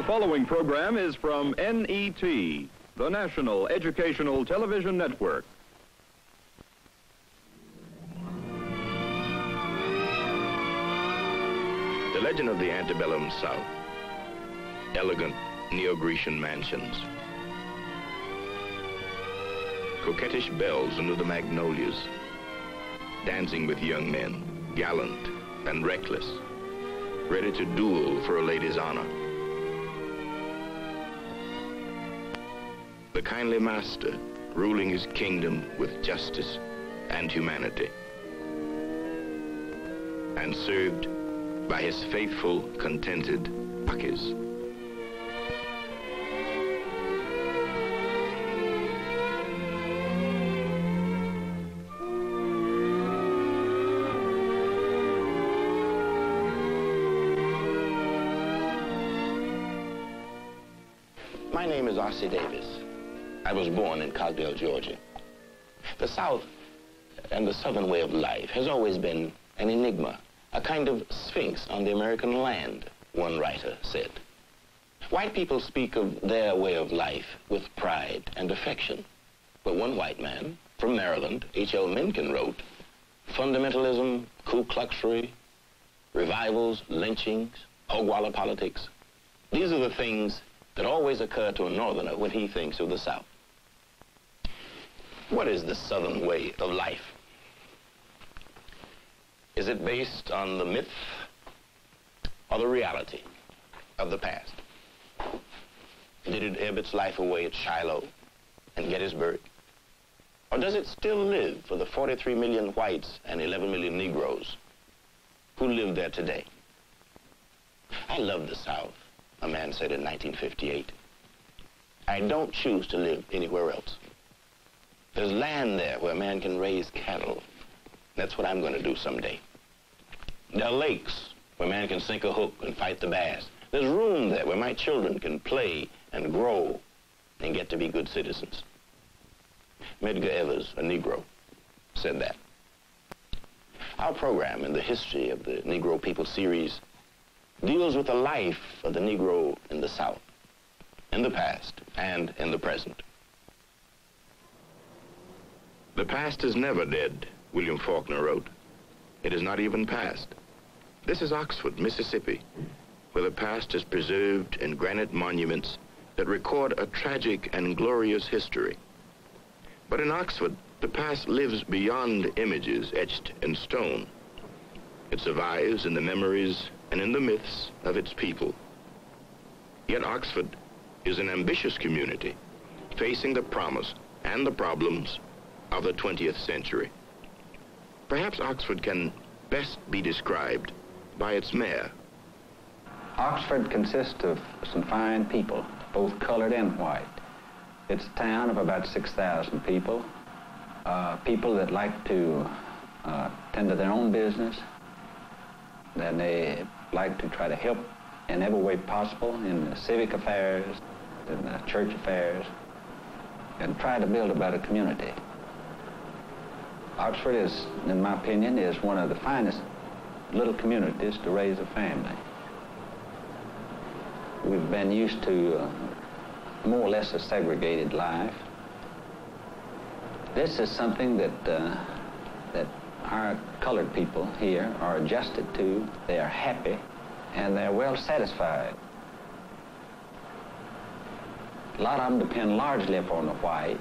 The following program is from NET, the National Educational Television Network. The legend of the antebellum South. Elegant Neo-Grecian mansions. Coquettish belles under the magnolias. Dancing with young men, gallant and reckless, ready to duel for a lady's honor. The kindly master ruling his kingdom with justice and humanity, and served by his faithful, contented lackeys. My name is Ossie Davis. I was born in Cogdell, Georgia. The South and the Southern way of life has always been an enigma, a kind of sphinx on the American land, one writer said. White people speak of their way of life with pride and affection. But one white man from Maryland, H.L. Mencken, wrote, fundamentalism, Ku Kluxery, revivals, lynchings, Hogwalla politics, these are the things that always occur to a Northerner when he thinks of the South. What is the Southern way of life? Is it based on the myth or the reality of the past? Did it ebb its life away at Shiloh and Gettysburg? Or does it still live for the 43 million whites and 11 million Negroes who live there today? I love the South, a man said in 1958. I don't choose to live anywhere else. There's land there where a man can raise cattle. That's what I'm going to do someday. There are lakes where man can sink a hook and fight the bass. There's room there where my children can play and grow and get to be good citizens. Medgar Evers, a Negro, said that. Our program in the History of the Negro People series deals with the life of the Negro in the South, in the past and in the present. The past is never dead, William Faulkner wrote. It is not even past. This is Oxford, Mississippi, where the past is preserved in granite monuments that record a tragic and glorious history. But in Oxford, the past lives beyond images etched in stone. It survives in the memories and in the myths of its people. Yet Oxford is an ambitious community facing the promise and the problems of the 20th century. Perhaps Oxford can best be described by its mayor. Oxford consists of some fine people, both colored and white. It's a town of about 6,000 people, people that like to tend to their own business, and they like to try to help in every way possible in the civic affairs, in the church affairs, and try to build a better community. Oxford is, in my opinion, is one of the finest little communities to raise a family. We've been used to more or less a segregated life. This is something that that our colored people here are adjusted to. They are happy and they're well satisfied. A lot of them depend largely upon the white.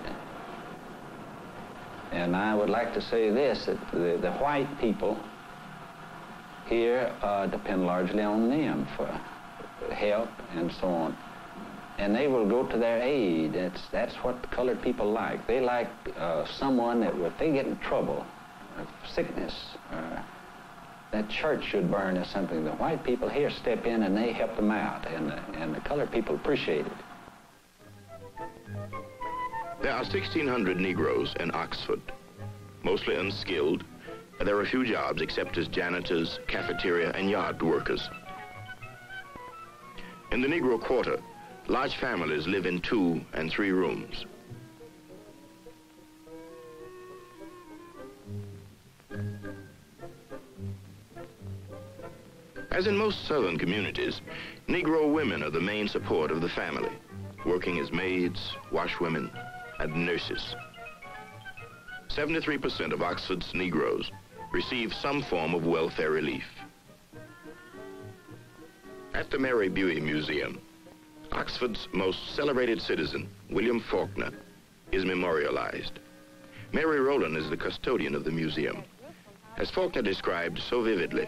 And I would like to say this, that the white people here depend largely on them for help and so on. And they will go to their aid. That's what the colored people like. They like someone that if they get in trouble, sickness, that church should burn or something. The white people here step in and they help them out, and the colored people appreciate it. There are 1,600 Negroes in Oxford, mostly unskilled, and there are few jobs except as janitors, cafeteria, and yard workers. In the Negro quarter, large families live in 2 and 3 rooms. As in most Southern communities, Negro women are the main support of the family, working as maids, washwomen, and nurses. 73% of Oxford's Negroes receive some form of welfare relief. At the Mary Buey Museum, Oxford's most celebrated citizen, William Faulkner, is memorialized. Mary Rowland is the custodian of the museum. As Faulkner described so vividly,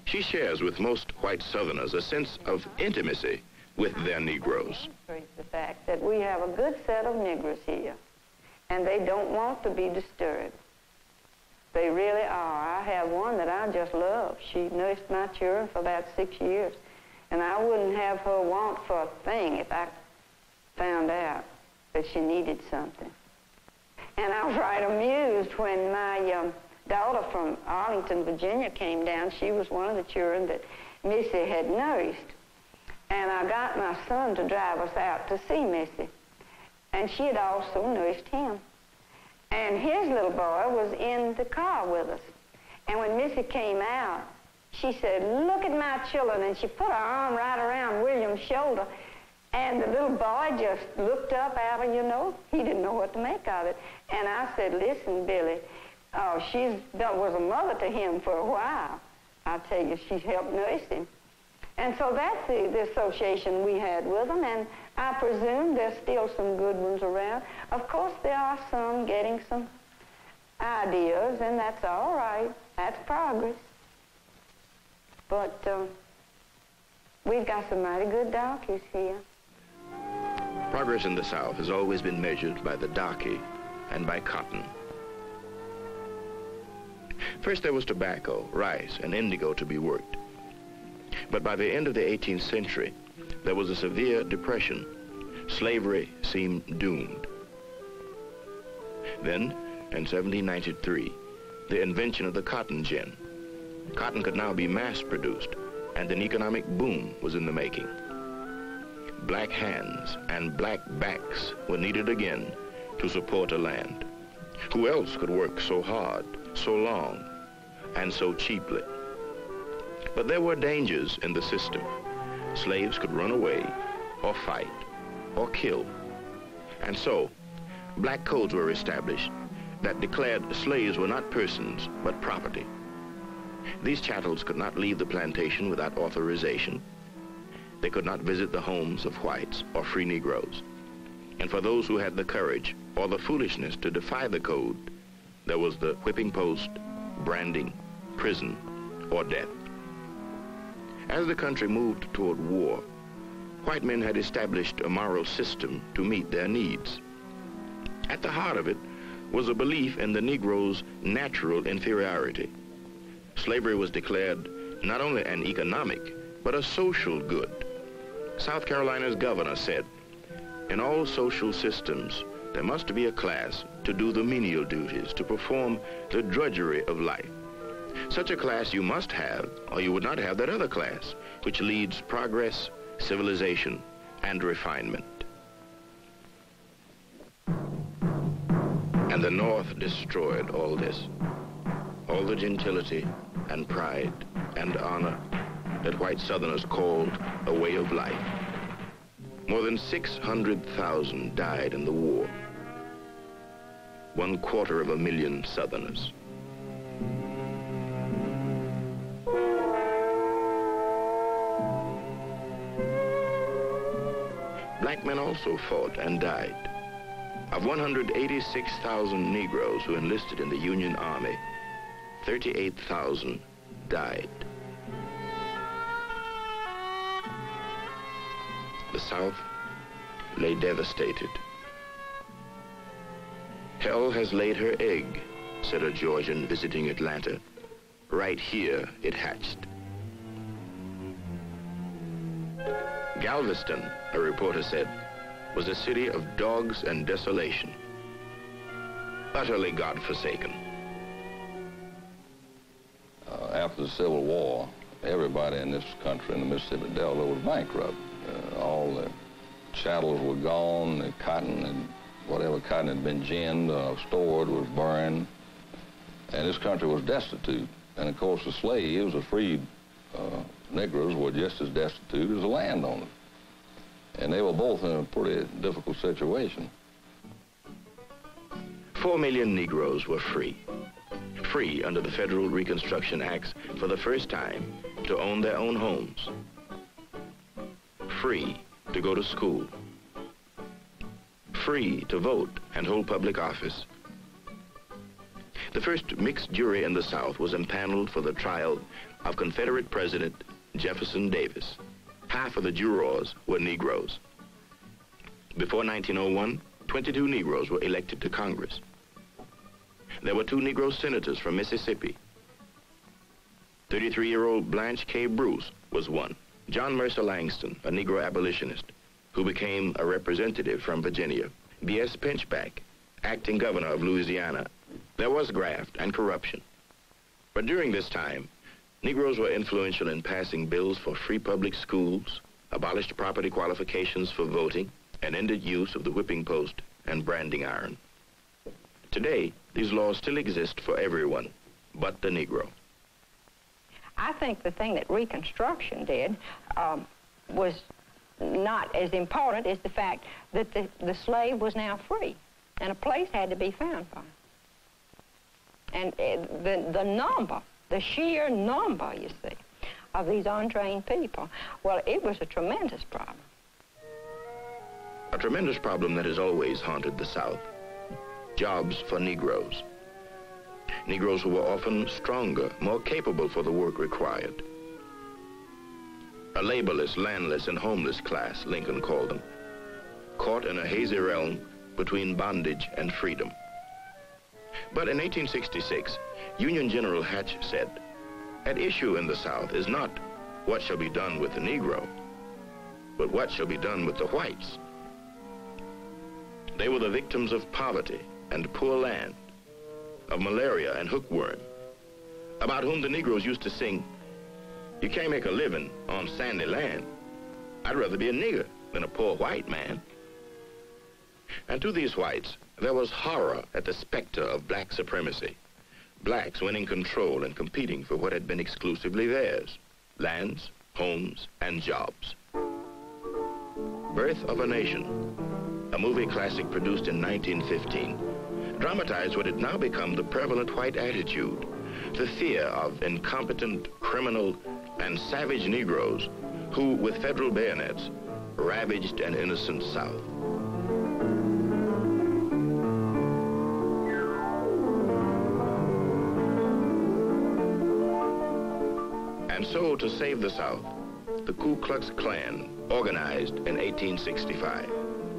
she shares with most white Southerners a sense of intimacy with their Negroes. The fact that we have a good set of Negroes here, and they don't want to be disturbed. They really are. I have one that I just love. She nursed my children for about 6 years, and I wouldn't have her want for a thing if I found out that she needed something. And I was right amused when my daughter from Arlington, Virginia came down. She was one of the children that Missy had nursed. And I got my son to drive us out to see Missy. And she had also nursed him. And his little boy was in the car with us. And when Missy came out, she said, "Look at my children." And she put her arm right around William's shoulder. And the little boy just looked up at her, you know. He didn't know what to make of it. And I said, "Listen, Billy, she was a mother to him for a while. I tell you, she helped nurse him." And so that's the association we had with them, and I presume there's still some good ones around. Of course, there are some getting some ideas, and that's all right. That's progress. But we've got some mighty good darkies here. Progress in the South has always been measured by the darky and by cotton. First there was tobacco, rice, and indigo to be worked. But by the end of the 18th century, there was a severe depression. Slavery seemed doomed. Then, in 1793, the invention of the cotton gin. Cotton could now be mass-produced, and an economic boom was in the making. Black hands and black backs were needed again to support a land. Who else could work so hard, so long, and so cheaply? But there were dangers in the system. Slaves could run away, or fight, or kill. And so, black codes were established that declared slaves were not persons, but property. These chattels could not leave the plantation without authorization. They could not visit the homes of whites or free Negroes. And for those who had the courage or the foolishness to defy the code, there was the whipping post, branding, prison, or death. As the country moved toward war, white men had established a moral system to meet their needs. At the heart of it was a belief in the Negro's natural inferiority. Slavery was declared not only an economic, but a social good. South Carolina's governor said, "In all social systems, there must be a class to do the menial duties, to perform the drudgery of life. Such a class you must have, or you would not have that other class, which leads progress, civilization, and refinement." And the North destroyed all this, all the gentility and pride and honor that white Southerners called a way of life. More than 600,000 died in the war. 250,000 Southerners. Black men also fought and died. Of 186,000 Negroes who enlisted in the Union Army, 38,000 died. The South lay devastated. "Hell has laid her egg," said a Georgian visiting Atlanta. "Right here it hatched." Galveston, a reporter said, was a city of dogs and desolation, utterly God-forsaken. After the Civil War, everybody in this country, in the Mississippi Delta, was bankrupt. All the chattels were gone, the cotton, and whatever cotton had been ginned, stored, was burned, and this country was destitute. And of course the slaves, the freed Negroes were just as destitute as the landowners. And they were both in a pretty difficult situation. 4 million Negroes were free. Free under the Federal Reconstruction Acts for the first time to own their own homes. Free to go to school. Free to vote and hold public office. The first mixed jury in the South was empaneled for the trial of Confederate President Jefferson Davis. Half of the jurors were Negroes. Before 1901, 22 Negroes were elected to Congress. There were 2 Negro senators from Mississippi. 33-year-old Blanche K. Bruce was one. John Mercer Langston, a Negro abolitionist, who became a representative from Virginia. B.S. Pinchback, acting governor of Louisiana. There was graft and corruption. But during this time, Negroes were influential in passing bills for free public schools, abolished property qualifications for voting, and ended use of the whipping post and branding iron. Today, these laws still exist for everyone but the Negro. I think the thing that Reconstruction did was not as important as the fact that the slave was now free, and a place had to be found for him. And the number, the sheer number, you see, of these untrained people, well, it was a tremendous problem. A tremendous problem that has always haunted the South. Jobs for Negroes. Negroes who were often stronger, more capable for the work required. A laborless, landless, and homeless class, Lincoln called them, caught in a hazy realm between bondage and freedom. But in 1866, Union General Hatch said, "At issue in the South is not what shall be done with the Negro, but what shall be done with the whites." They were the victims of poverty and poor land, of malaria and hookworm, about whom the Negroes used to sing, "You can't make a living on sandy land. I'd rather be a nigger than a poor white man." And to these whites, there was horror at the specter of black supremacy, blacks winning control and competing for what had been exclusively theirs, lands, homes, and jobs. Birth of a Nation, a movie classic produced in 1915, dramatized what had now become the prevalent white attitude, the fear of incompetent, criminal, and savage Negroes who, with federal bayonets, ravaged an innocent South. And so, to save the South, the Ku Klux Klan organized in 1865.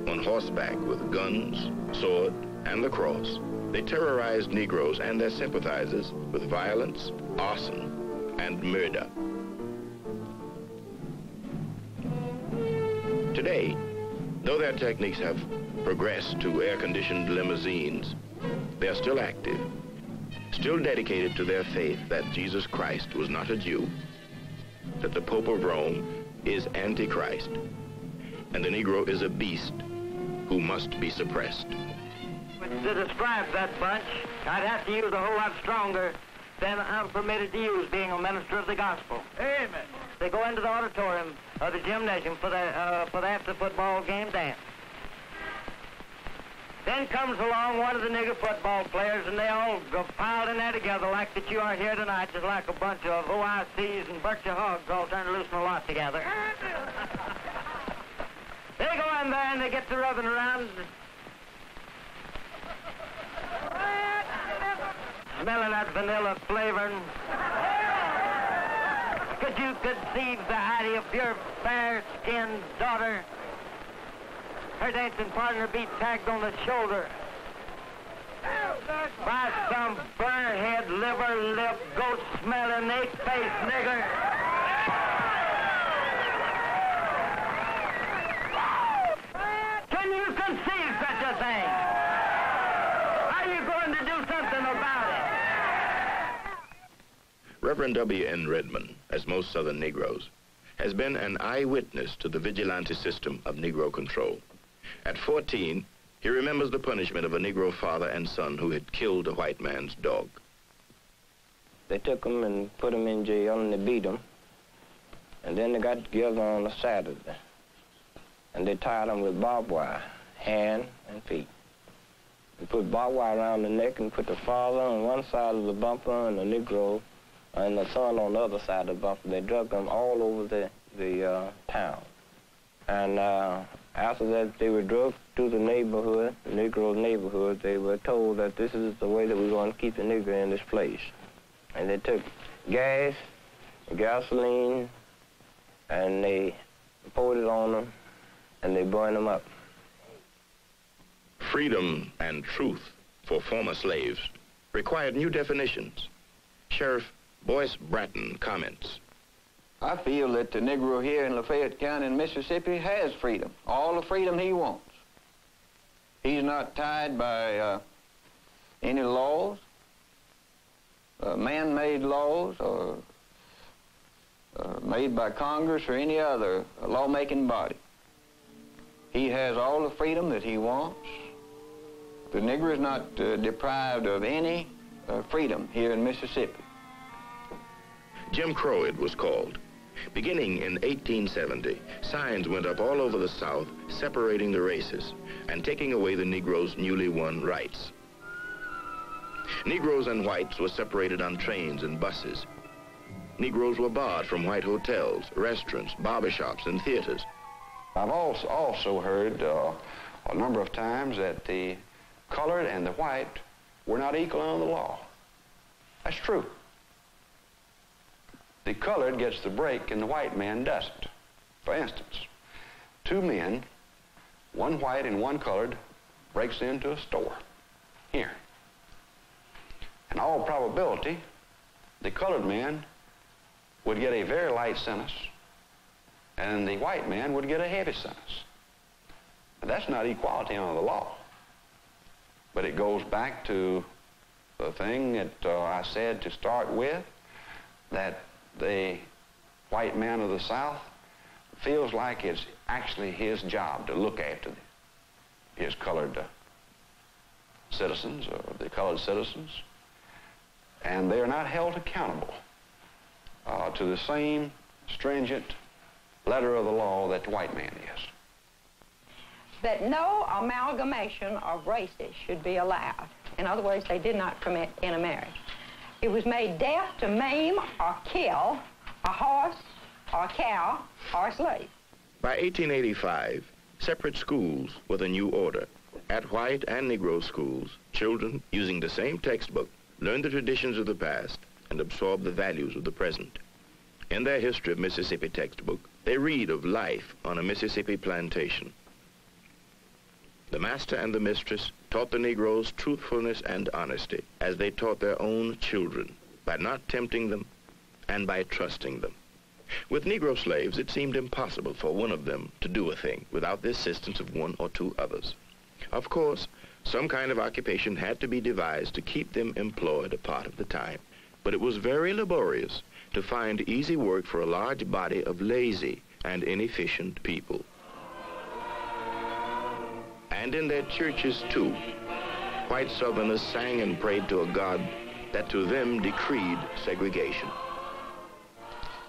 On horseback with guns, sword, and the cross, they terrorized Negroes and their sympathizers with violence, arson, and murder. Today, though their techniques have progressed to air-conditioned limousines, they are still active, still dedicated to their faith that Jesus Christ was not a Jew, that the Pope of Rome is Antichrist, and the Negro is a beast who must be suppressed. To describe that bunch, I'd have to use a whole lot stronger than I'm permitted to use, being a minister of the gospel. Amen. They go into the auditorium of the gymnasium for the after football game dance. Then comes along one of the nigger football players, and they all go piled in there together like that you are here tonight, just like a bunch of OICs and Berkshire hogs all trying to loosen a lot together. They go in there and they get to rubbing around, smelling that vanilla flavoring. Could you conceive the idea of your fair-skinned daughter, her dancing partner be tagged on the shoulder by some burr-head, liver-lip, goat-smelling, eight-faced nigger? Can you conceive such a thing? Are you going to do something about it? Reverend W.N. Redmond, as most Southern Negroes, has been an eyewitness to the vigilante system of Negro control. At 14, he remembers the punishment of a Negro father and son who had killed a white man's dog. They took him and put him in jail, and they beat him. then they got together on a Saturday, and they tied them with barbed wire, hand and feet. They put barbed wire around the neck and put the father on one side of the bumper and the Negro and the son on the other side of the bumper. They drug them all over the town. And after that, they were drugged to the neighborhood, the Negro neighborhood. They were told that this is the way that we're going to keep the Negro in this place. And they took gas, gasoline, and they poured it on them, and they burned them up. Freedom and truth for former slaves required new definitions. Sheriff Boyce Bratton comments. I feel that the Negro here in Lafayette County in Mississippi has freedom, all the freedom he wants. He's not tied by any laws, man-made laws, or made by Congress or any other lawmaking body. He has all the freedom that he wants. The Negro is not deprived of any freedom here in Mississippi. Jim Crow, it was called. Beginning in 1870, signs went up all over the South separating the races and taking away the Negroes' newly won rights. Negroes and whites were separated on trains and buses. Negroes were barred from white hotels, restaurants, barbershops, and theaters. I've also heard a number of times that the colored and the white were not equal under the law. That's true. The colored gets the break and the white man doesn't. For instance, two men, one white and one colored, breaks into a store here. In all probability, the colored man would get a very light sentence and the white man would get a heavy sentence. Now, that's not equality under the law. But it goes back to the thing that I said to start with, that the white man of the South feels like it's actually his job to look after his colored citizens, or the colored citizens, and they are not held accountable to the same stringent letter of the law that the white man is. That no amalgamation of races should be allowed. In other words, they did not permit intermarriage. It was made death to maim or kill a horse or a cow or a slave. By 1885, separate schools were the new order. At white and Negro schools, children, using the same textbook, learned the traditions of the past and absorbed the values of the present. In their History of Mississippi textbook, they read of life on a Mississippi plantation. The master and the mistress taught the Negroes truthfulness and honesty as they taught their own children, by not tempting them and by trusting them. With Negro slaves, it seemed impossible for one of them to do a thing without the assistance of one or two others. Of course, some kind of occupation had to be devised to keep them employed a part of the time, but it was very laborious to find easy work for a large body of lazy and inefficient people. And in their churches, too, white Southerners sang and prayed to a God that to them decreed segregation.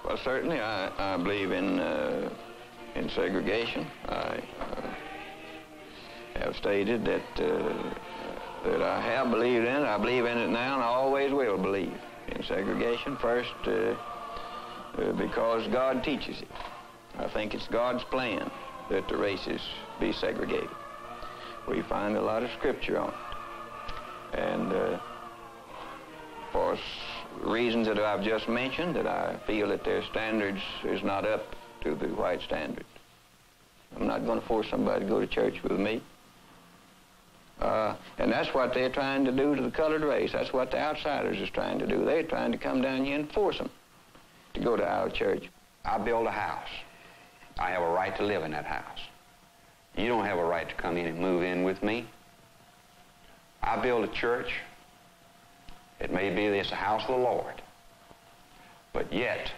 Well, certainly I believe in segregation. I have stated that I have believed in it. I believe in it now, and I always will believe in segregation. First, because God teaches it. I think it's God's plan that the races be segregated. We find a lot of scripture on it. And for reasons that I've just mentioned, that I feel that their standards is not up to the white standard. I'm not going to force somebody to go to church with me. And that's what they're trying to do to the colored race. That's what the outsiders is trying to do. They're trying to come down here and force them to go to our church. I build a house. I have a right to live in that house. You don't have a right to come in and move in with me. I build a church. It may be it's the house of the Lord. But yet,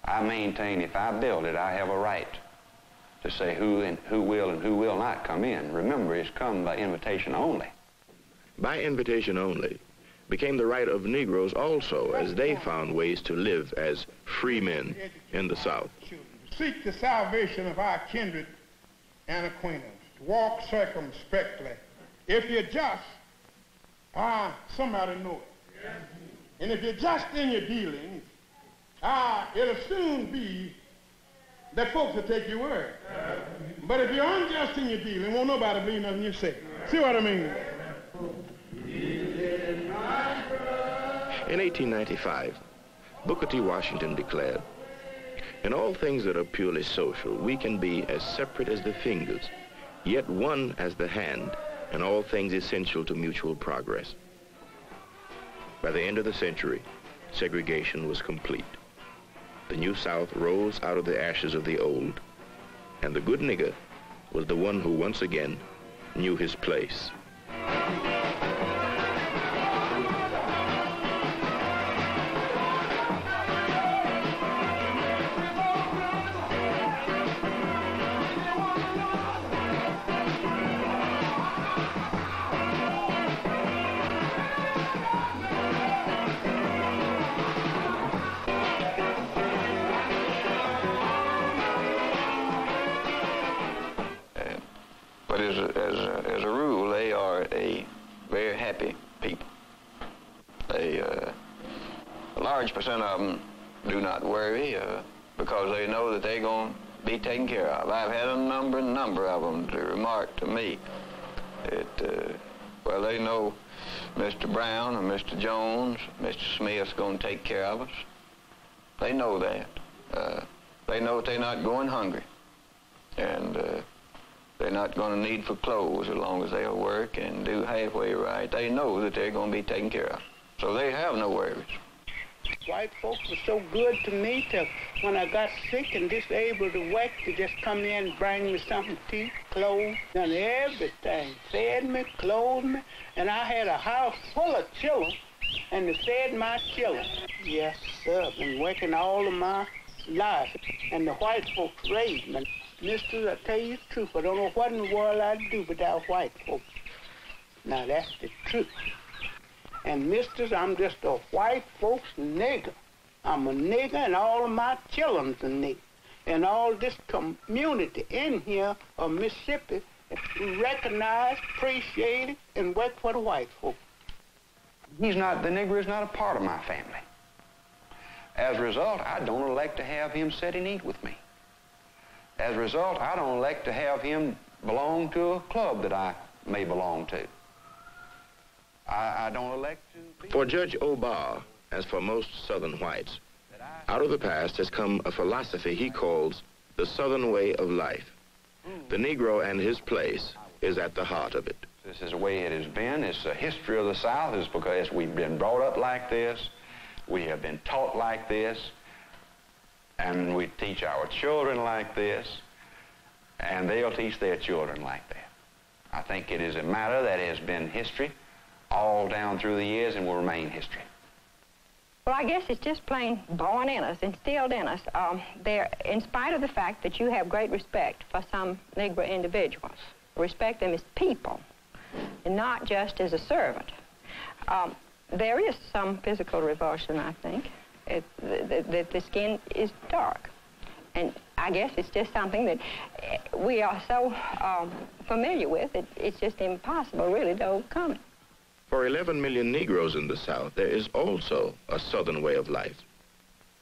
I maintain if I build it, I have a right to say who will and who will not come in. Remember, it's come by invitation only. By invitation only became the right of Negroes also, as they found ways to live as free men in the South. seek the salvation of our kindred and acquaintance, to walk circumspectly. If you're just, somebody know it. And if you're just in your dealings, it'll soon be that folks will take your word. But if you're unjust in your dealing, won't nobody believe nothing you say. See what I mean? In 1895, Booker T. Washington declared, "In all things that are purely social, we can be as separate as the fingers, yet one as the hand, and all things essential to mutual progress." By the end of the century, segregation was complete. The New South rose out of the ashes of the old, and the good nigger was the one who once again knew his place. But as a rule, they are a very happy people. A large percent of them do not worry because they know that they're going to be taken care of. I've had a number of them to remark to me that, well, they know Mr. Brown or Mr. Jones, Mr. Smith's going to take care of us. They know that. They know that they're not going hungry. And they're not going to need for clothes as long as they'll work and do halfway right. They know that they're going to be taken care of. So they have no worries. White folks were so good to me till when I got sick and disabled to work, to just come in and bring me something to eat, clothes, done everything. Fed me, clothed me, and I had a house full of children, and they fed my children. Yes, sir, I've been working all of my life, and the white folks raised me. Mister, I tell you the truth, I don't know what in the world I'd do without white folks. Now, that's the truth. And, misters, I'm just a white folks nigger. I'm a nigger, and all of my children's a nigger. And all this community in here of Mississippi recognize, appreciate it, and work for the white folks. The Negro is not a part of my family. As a result, I don't elect to have him sit and eat with me. As a result, I don't elect to have him belong to a club that I may belong to. I don't elect to... For Judge Obar, as for most Southern whites, out of the past has come a philosophy he calls the Southern way of life. The Negro and his place is at the heart of it. This is the way it has been. It's the history of the South. It's because we've been brought up like this. We have been taught like this. And we teach our children like this. And they'll teach their children like that. I think it is a matter that has been history all down through the years and will remain history. Well, I guess it's just plain born in us, instilled in us. In spite of the fact that you have great respect for some Negro individuals, respect them as people, and not just as a servant. There is some physical revulsion, I think. The skin is dark. And I guess it's just something that we are so familiar with, it's just impossible, really, to overcome it. For 11 million Negroes in the South, there is also a Southern way of life.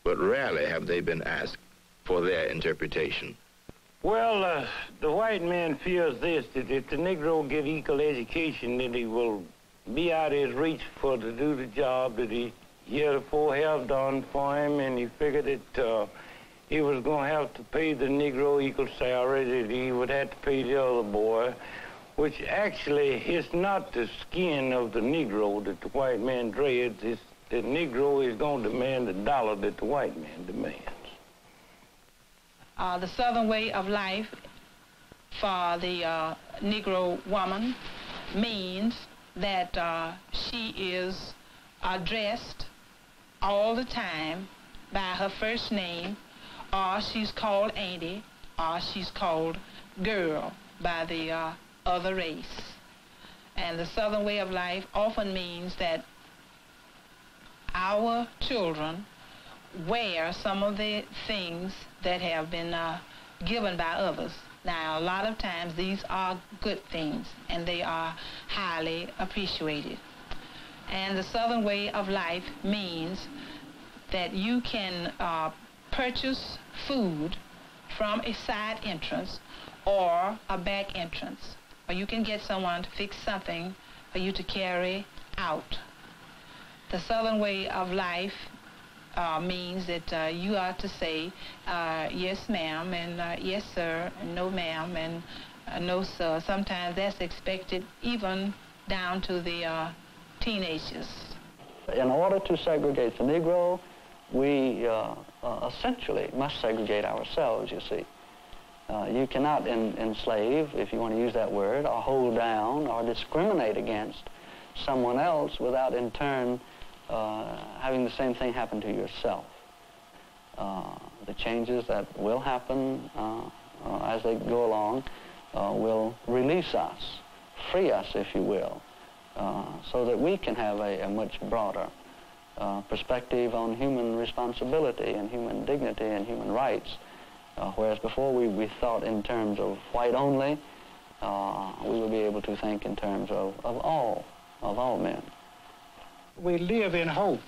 But rarely have they been asked for their interpretation. Well, the white man fears this, that if the Negro get equal education, then he will be out of his reach to do the job that he heretofore have done for him, and he figured that he was going to have to pay the Negro equal salary that he would have to pay the other boy, which actually is not the skin of the Negro that the white man dreads. It's the Negro is going to demand the dollar that the white man demands. The Southern way of life for the Negro woman means that she is addressed all the time by her first name, or she's called auntie, or she's called girl by the other race. And the Southern way of life often means that our children wear some of the things that have been given by others. Now, a lot of times these are good things, and they are highly appreciated. And the Southern way of life means that you can purchase food from a side entrance or a back entrance, or you can get someone to fix something for you to carry out. The Southern way of life means that you are to say yes ma'am, and yes sir, and no ma'am, and no sir. Sometimes that's expected even down to the teenagers. In order to segregate the Negro, we essentially must segregate ourselves, you see. You cannot enslave, if you want to use that word, or hold down or discriminate against someone else without in turn having the same thing happen to yourself. The changes that will happen as they go along will release us, free us, if you will, so that we can have a much broader perspective on human responsibility and human dignity and human rights. Whereas before we thought in terms of white only, we will be able to think in terms of all men. We live in hope.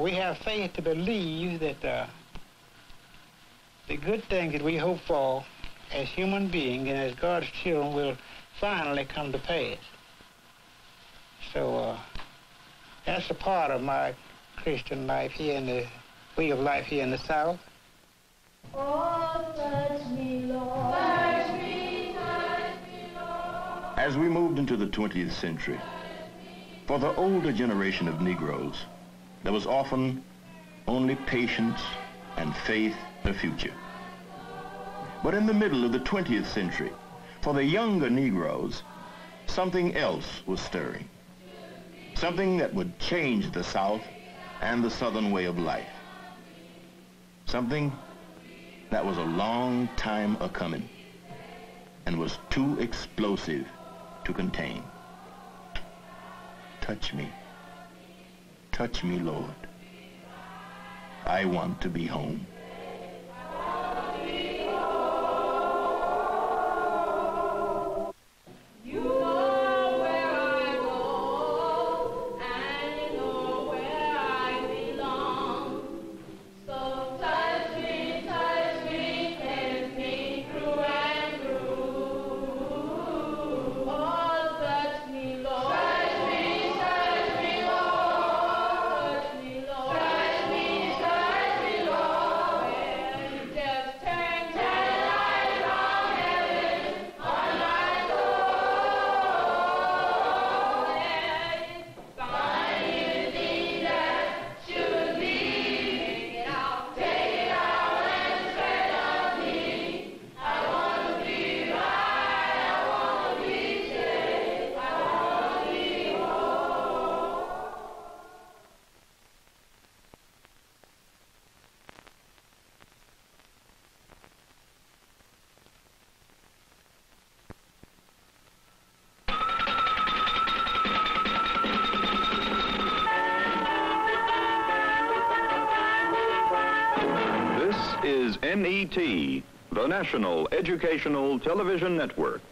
We have faith to believe that the good things that we hope for as human beings and as God's children will finally come to pass. So that's a part of my Christian life here in the way of life here in the South. Oh, touch me, Lord. Touch me, Lord. As we moved into the 20th century, for the older generation of Negroes, there was often only patience and faith in the future. But in the middle of the 20th century, for the younger Negroes, something else was stirring. Something that would change the South and the Southern way of life. Something that was a long time a-coming and was too explosive to contain. Touch me, Lord. I want to be home. Is NET, the National Educational Television Network.